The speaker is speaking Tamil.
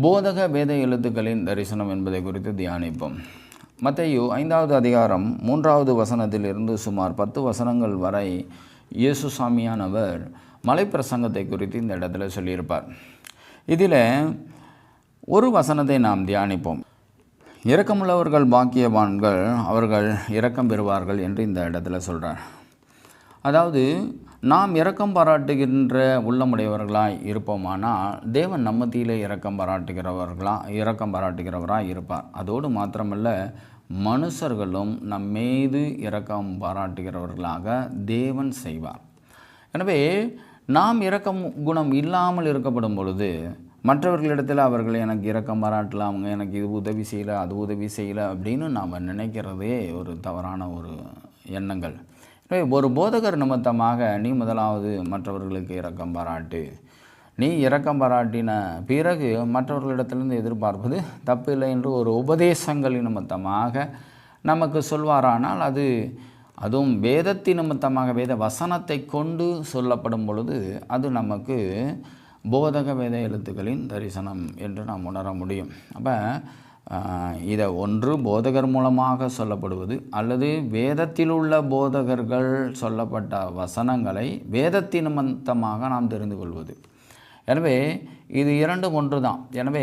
போதக வேத எழுத்துக்களின் தரிசனம் என்பதை குறித்து தியானிப்போம். மத்தேயு 5வது அதிகாரம் 3வது வசனத்திலிருந்து சுமார் 10 வசனங்கள் வரை இயேசு சாமியானவர் மலைப்பிரசங்கத்தை குறித்து இந்த இடத்துல சொல்லியிருப்பார். இதில் ஒரு வசனத்தை நாம் தியானிப்போம். இரக்கமுள்ளவர்கள் பாக்கியவான்கள், அவர்கள் இரக்கம் பெறுவார்கள் என்று இந்த இடத்துல சொல்கிறார். அதாவது நாம் இரக்கம் பாராட்டுகின்ற உள்ளமுடையவர்களாய் இருப்போமானால் தேவன் நம்மத்திலே இரக்கம் பாராட்டுகிறவராய் இருப்பார். அதோடு மாத்திரமல்ல, மனுஷர்களும் நம்மீது இரக்கம் பாராட்டுகிறவர்களாக தேவன் செய்வார். எனவே நாம் இரக்கம் குணம் இல்லாமல் இருக்கப்படும் பொழுது மற்றவர்களிடத்தில் அவர்கள் எனக்கு இரக்கம் பாராட்டலாம், அவங்க எனக்கு இது உதவி செய்யலை, அது உதவி செய்யலை அப்படின்னு நாம் நினைக்கிறதே ஒரு தவறான ஒரு எண்ணங்கள். ஒரு போதகர் நிமித்தமாக நீ முதலாவது மற்றவர்களுக்கு இரக்கம் பாராட்டு. நீ இரக்கம் பாராட்டின பிறகு மற்றவர்களிடத்திலிருந்து எதிர்பார்ப்பது தப்பில்லை என்று ஒரு உபதேசங்களின் நிமித்தமாக நமக்கு சொல்வாரானால் அதுவும் வேதத்தின் நிமித்தமாக வேத வசனத்தை கொண்டு சொல்லப்படும் பொழுது அது நமக்கு போதக வேத எழுத்துக்களின் தரிசனம் என்று நாம் உணர முடியும். அப்போ இதை ஒன்று போதகர் மூலமாக சொல்லப்படுவது அல்லது வேதத்தில் உள்ள போதகர்கள் சொல்லப்பட்ட வசனங்களை வேதத்தின் நிமித்தமாக நாம் தெரிந்து கொள்வது. எனவே இது இரண்டும் ஒன்று தான். எனவே